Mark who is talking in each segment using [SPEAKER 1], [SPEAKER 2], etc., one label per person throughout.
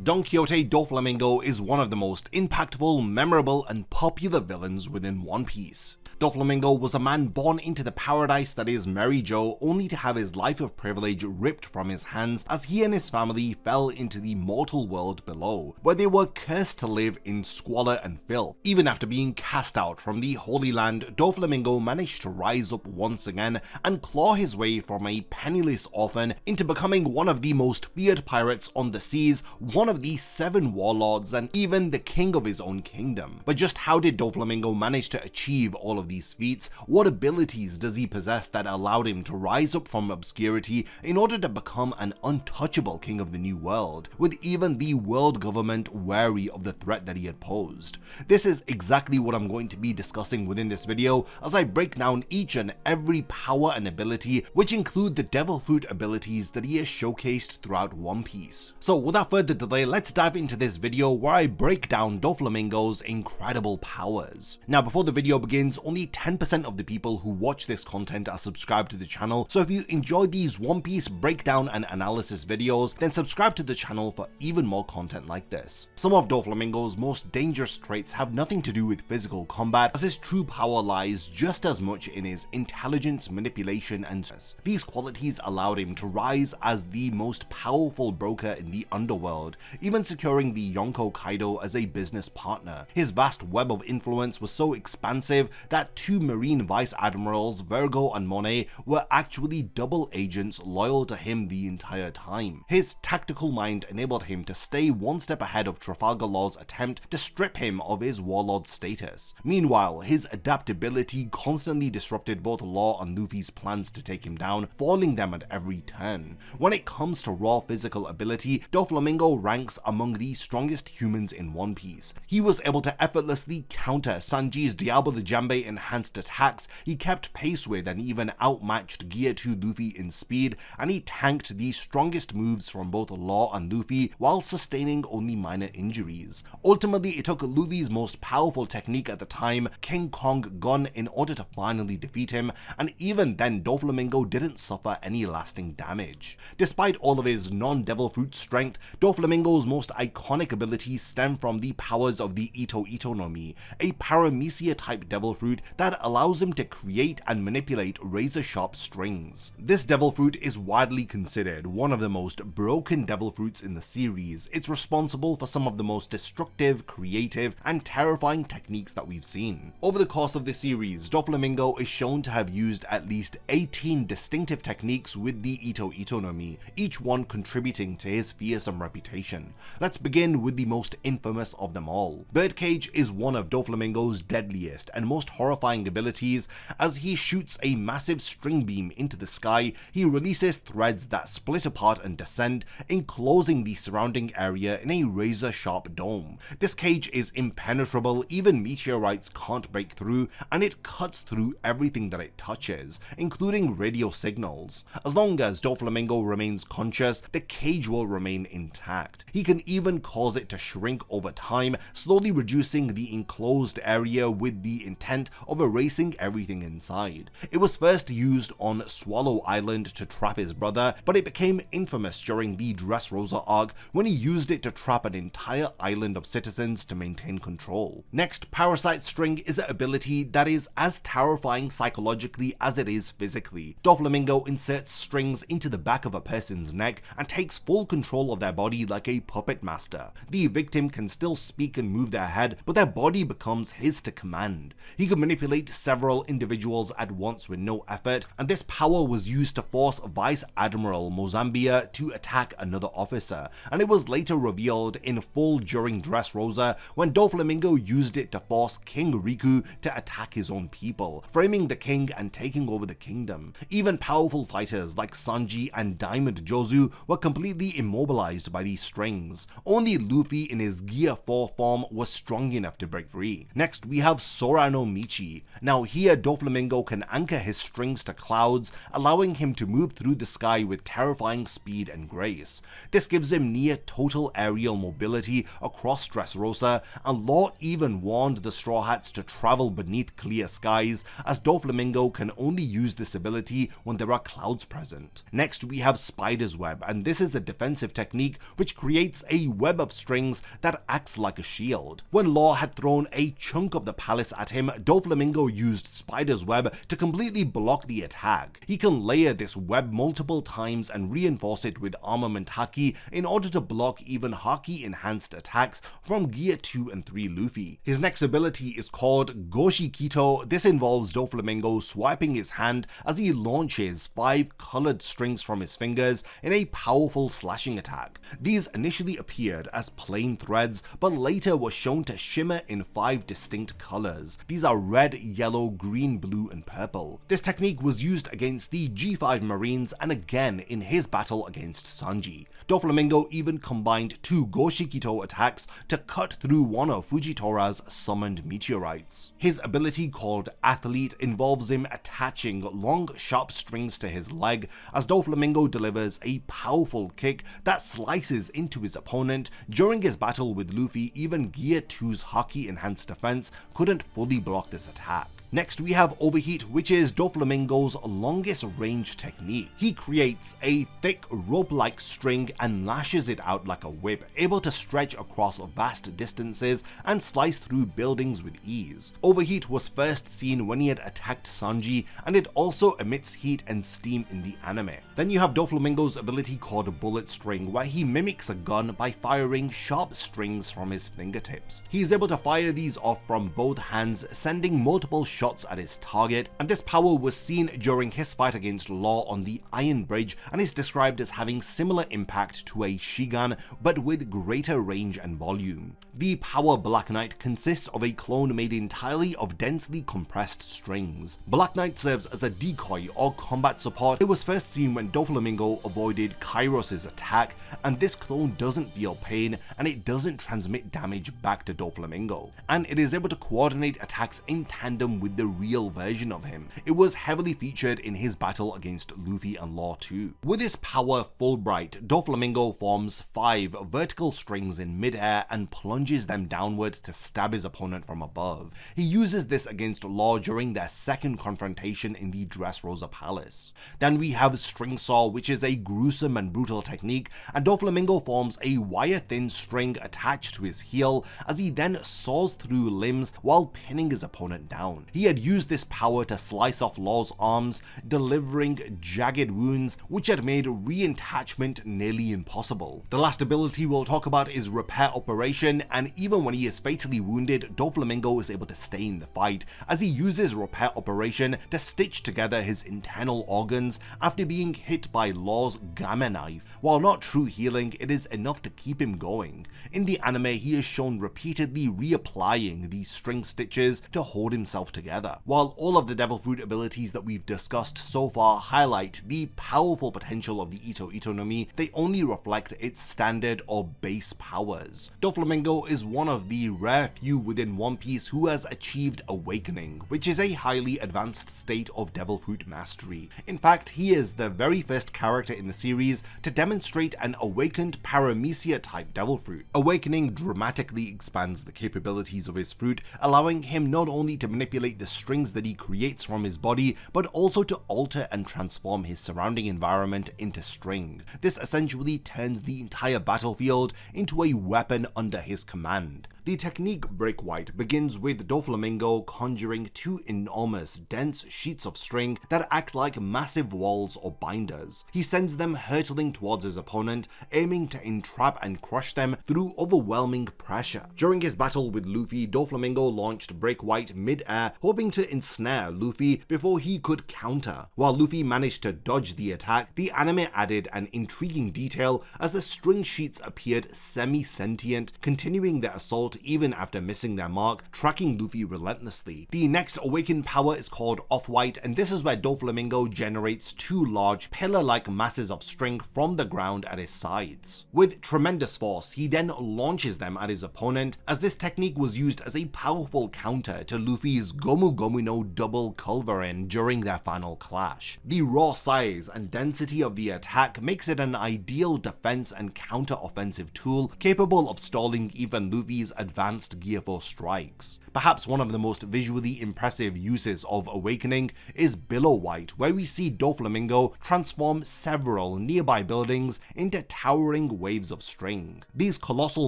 [SPEAKER 1] Donquixote Doflamingo is one of the most impactful, memorable, and popular villains within One Piece. Doflamingo was a man born into the paradise that is Mary Jo, only to have his life of privilege ripped from his hands as he and his family fell into the mortal world below, where they were cursed to live in squalor and filth. Even after being cast out from the Holy Land, Doflamingo managed to rise up once again and claw his way from a penniless orphan into becoming one of the most feared pirates on the seas, one of the 7 warlords, and even the king of his own kingdom. But just how did Doflamingo manage to achieve all of these feats? What abilities does he possess that allowed him to rise up from obscurity in order to become an untouchable king of the new world, with even the world government wary of the threat that he had posed? This is exactly what I'm going to be discussing within this video as I break down each and every power and ability, which include the devil fruit abilities that he has showcased throughout One Piece. So without further delay, let's dive into this video where I break down Doflamingo's incredible powers. Now before the video begins, only 10% of the people who watch this content are subscribed to the channel, so if you enjoy these One Piece breakdown and analysis videos, then subscribe to the channel for even more content like this. Some of Doflamingo's most dangerous traits have nothing to do with physical combat, as his true power lies just as much in his intelligence, manipulation, and stress. These qualities allowed him to rise as the most powerful broker in the underworld, even securing the Yonko Kaido as a business partner. His vast web of influence was so expansive that 2 Marine Vice Admirals, Virgo and Monet, were actually double agents loyal to him the entire time. His tactical mind enabled him to stay one step ahead of Trafalgar Law's attempt to strip him of his warlord status. Meanwhile, his adaptability constantly disrupted both Law and Luffy's plans to take him down, foiling them at every turn. When it comes to raw physical ability, Doflamingo ranks among the strongest humans in One Piece. He was able to effortlessly counter Sanji's Diablo the Jambe enhanced attacks, he kept pace with and even outmatched Gear 2 Luffy in speed, and he tanked the strongest moves from both Law and Luffy while sustaining only minor injuries. Ultimately, it took Luffy's most powerful technique at the time, King Kong Gun, in order to finally defeat him, and even then Doflamingo didn't suffer any lasting damage. Despite all of his non-devil fruit strength, Doflamingo's most iconic abilities stem from the powers of the Ito Ito no Mi, a paramecia type devil fruit that allows him to create and manipulate razor-sharp strings. This devil fruit is widely considered one of the most broken devil fruits in the series. It's responsible for some of the most destructive, creative, and terrifying techniques that we've seen. Over the course of the series, Doflamingo is shown to have used at least 18 distinctive techniques with the Ito Ito no Mi, each one contributing to his fearsome reputation. Let's begin with the most infamous of them all. Birdcage is one of Doflamingo's deadliest and most horrifying abilities. As he shoots a massive string beam into the sky, he releases threads that split apart and descend, enclosing the surrounding area in a razor-sharp dome. This cage is impenetrable, even meteorites can't break through, and it cuts through everything that it touches, including radio signals. As long as Doflamingo remains conscious, the cage will remain intact. He can even cause it to shrink over time, slowly reducing the enclosed area with the intent of erasing everything inside. It was first used on Swallow Island to trap his brother, but it became infamous during the Dressrosa arc when he used it to trap an entire island of citizens to maintain control. Next, Parasite String is an ability that is as terrifying psychologically as it is physically. Doflamingo inserts strings into the back of a person's neck and takes full control of their body like a puppet master. The victim can still speak and move their head, but their body becomes his to command. He could manipulate several individuals at once with no effort, and this power was used to force Vice Admiral Mozambia to attack another officer, and it was later revealed in full during Dressrosa when Doflamingo used it to force King Riku to attack his own people, framing the king and taking over the kingdom. Even powerful fighters like Sanji and Diamond Jozu were completely immobilized by these strings. Only Luffy in his Gear 4 form was strong enough to break free. Next, we have Sora no Michi, Ichi. Now here Doflamingo can anchor his strings to clouds, allowing him to move through the sky with terrifying speed and grace. This gives him near total aerial mobility across Dressrosa, and Law even warned the Straw Hats to travel beneath clear skies, as Doflamingo can only use this ability when there are clouds present. Next we have Spider's Web, and this is a defensive technique which creates a web of strings that acts like a shield. When Law had thrown a chunk of the palace at him, Doflamingo used Spider's Web to completely block the attack. He can layer this web multiple times and reinforce it with armament Haki in order to block even Haki enhanced attacks from Gear 2 and 3 Luffy. His next ability is called Goshikito. This involves Doflamingo swiping his hand as he launches 5 colored strings from his fingers in a powerful slashing attack. These initially appeared as plain threads, but later were shown to shimmer in 5 distinct colors. These are red, yellow, green, blue, and purple. This technique was used against the G5 Marines and again in his battle against Sanji. Doflamingo even combined 2 Goshikito attacks to cut through one of Fujitora's summoned meteorites. His ability called Athlete involves him attaching long sharp strings to his leg as Doflamingo delivers a powerful kick that slices into his opponent. During his battle with Luffy, even Gear 2's Haki enhanced defense couldn't fully block this attack. Next we have Overheat, which is Doflamingo's longest range technique. He creates a thick rope-like string and lashes it out like a whip, able to stretch across vast distances and slice through buildings with ease. Overheat was first seen when he had attacked Sanji, and it also emits heat and steam in the anime. Then you have Doflamingo's ability called Bullet String, where he mimics a gun by firing sharp strings from his fingertips. He is able to fire these off from both hands, sending multiple shots at his target, and this power was seen during his fight against Law on the Iron Bridge and is described as having similar impact to a Shigan but with greater range and volume. The power Black Knight consists of a clone made entirely of densely compressed strings. Black Knight serves as a decoy or combat support. It was first seen when Doflamingo avoided Kairos' attack, and this clone doesn't feel pain and it doesn't transmit damage back to Doflamingo, and it is able to coordinate attacks in tandem with the real version of him. It was heavily featured in his battle against Luffy and Law too. With his power Fullbrite, Doflamingo forms 5 vertical strings in midair and plunges them downward to stab his opponent from above. He uses this against Law during their second confrontation in the Dressrosa Palace. Then we have String Saw, which is a gruesome and brutal technique, and Doflamingo forms a wire-thin string attached to his heel as he then saws through limbs while pinning his opponent down. He had used this power to slice off Law's arms, delivering jagged wounds which had made reattachment nearly impossible. The last ability we'll talk about is Repair Operation, and even when he is fatally wounded, Doflamingo is able to stay in the fight as he uses Repair Operation to stitch together his internal organs after being hit by Law's Gamma Knife. While not true healing, it is enough to keep him going. In the anime, he is shown repeatedly reapplying these string stitches to hold himself together. While all of the Devil Fruit abilities that we've discussed so far highlight the powerful potential of the Ito Ito no Mi, they only reflect its standard or base powers. Doflamingo is one of the rare few within One Piece who has achieved Awakening, which is a highly advanced state of Devil Fruit mastery. In fact, he is the very first character in the series to demonstrate an awakened Paramecia type Devil Fruit. Awakening dramatically expands the capabilities of his fruit, allowing him not only to manipulate the strings that he creates from his body, but also to alter and transform his surrounding environment into string. This essentially turns the entire battlefield into a weapon under his command. The technique Break White begins with Doflamingo conjuring 2 enormous, dense sheets of string that act like massive walls or binders. He sends them hurtling towards his opponent, aiming to entrap and crush them through overwhelming pressure. During his battle with Luffy, Doflamingo launched Break White mid-air, hoping to ensnare Luffy before he could counter. While Luffy managed to dodge the attack, the anime added an intriguing detail as the string sheets appeared semi-sentient, continuing their assault even after missing their mark, tracking Luffy relentlessly. The next awakened power is called Off-White, and this is where Doflamingo generates two large pillar-like masses of string from the ground at his sides. With tremendous force, he then launches them at his opponent, as this technique was used as a powerful counter to Luffy's Gomu Gomu no double culverin during their final clash. The raw size and density of the attack makes it an ideal defense and counter-offensive tool capable of stalling even Luffy's advanced Gear 4 strikes. Perhaps one of the most visually impressive uses of Awakening is Billow White, where we see Doflamingo transform several nearby buildings into towering waves of string. These colossal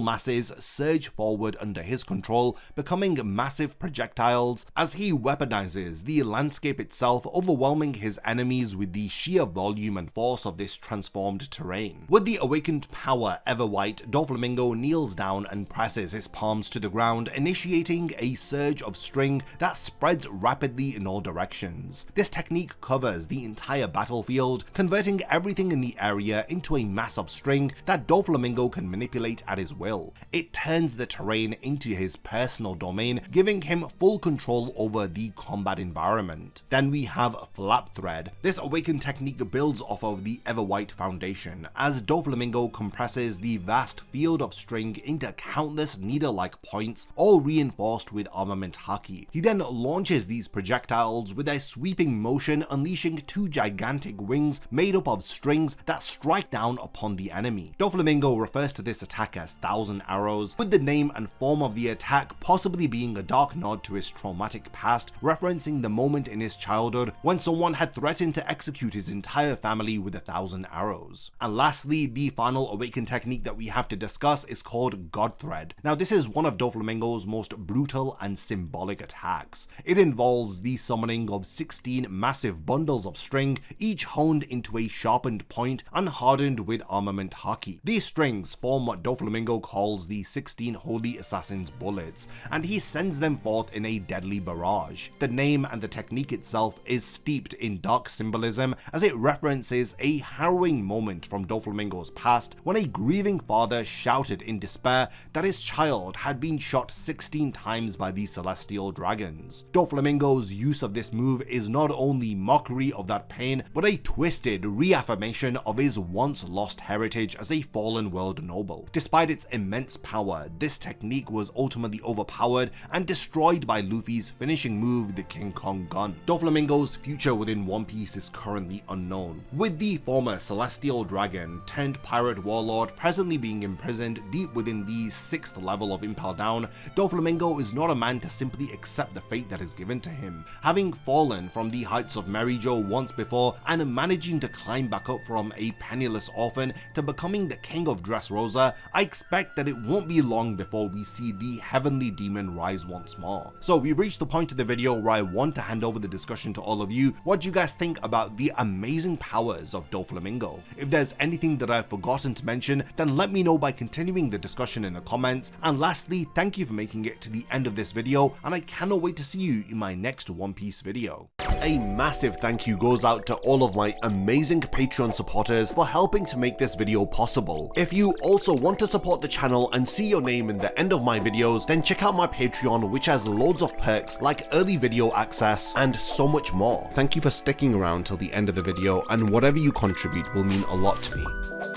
[SPEAKER 1] masses surge forward under his control, becoming massive projectiles as he weaponizes the landscape itself, overwhelming his enemies with the sheer volume and force of this transformed terrain. With the awakened power Everwhite, Doflamingo kneels down and presses his palms to the ground, initiating a surge of string that spreads rapidly in all directions. This technique covers the entire battlefield, converting everything in the area into a mass of string that Doflamingo can manipulate at his will. It turns the terrain into his personal domain, giving him full control over the combat environment. Then we have Flap Thread. This awakened technique builds off of the Everwhite foundation, as Doflamingo compresses the vast field of string into countless needle-like points, all reinforced with armament Haki. He then launches these projectiles with a sweeping motion, unleashing two gigantic wings made up of strings that strike down upon the enemy. Doflamingo refers to this attack as 1,000 Arrows, with the name and form of the attack possibly being a dark nod to his traumatic past, referencing the moment in his childhood when someone had threatened to execute his entire family with 1,000 arrows. And lastly, the final awakened technique that we have to discuss is called God Thread. Now this is one of Doflamingo's most brutal and symbolic attacks. It involves the summoning of 16 massive bundles of string, each honed into a sharpened point and hardened with armament Haki. These strings form what Doflamingo calls the 16 Holy Assassin's bullets, and he sends them forth in a deadly barrage. The name and the technique itself is steeped in dark symbolism, as it references a harrowing moment from Doflamingo's past when a grieving father shouted in despair that his child had been shot 16 times by the celestial dragons. Doflamingo's use of this move is not only mockery of that pain, but a twisted reaffirmation of his once lost heritage as a fallen world noble. Despite its immense power, this technique was ultimately overpowered and destroyed by Luffy's finishing move, the King Kong Gun. Doflamingo's future within One Piece is currently unknown, with the former celestial dragon turned pirate warlord presently being imprisoned deep within the 6th level of Impel Down. Doflamingo is not a man to simply accept the fate that is given to him. Having fallen from the heights of Merijo once before and managing to climb back up from a penniless orphan to becoming the King of Dressrosa, I expect that it won't be long before we see the heavenly demon rise once more. So we've reached the point of the video where I want to hand over the discussion to all of you. What do you guys think about the amazing powers of Doflamingo? If there's anything that I've forgotten to mention, then let me know by continuing the discussion in the comments. And lastly, thank you for making it to the end of this video, and I cannot wait to see you in my next One Piece video. A massive thank you goes out to all of my amazing Patreon supporters for helping to make this video possible. If you also want to support the channel and see your name in the end of my videos, then check out my Patreon, which has loads of perks like early video access and so much more. Thank you for sticking around till the end of the video, and whatever you contribute will mean a lot to me.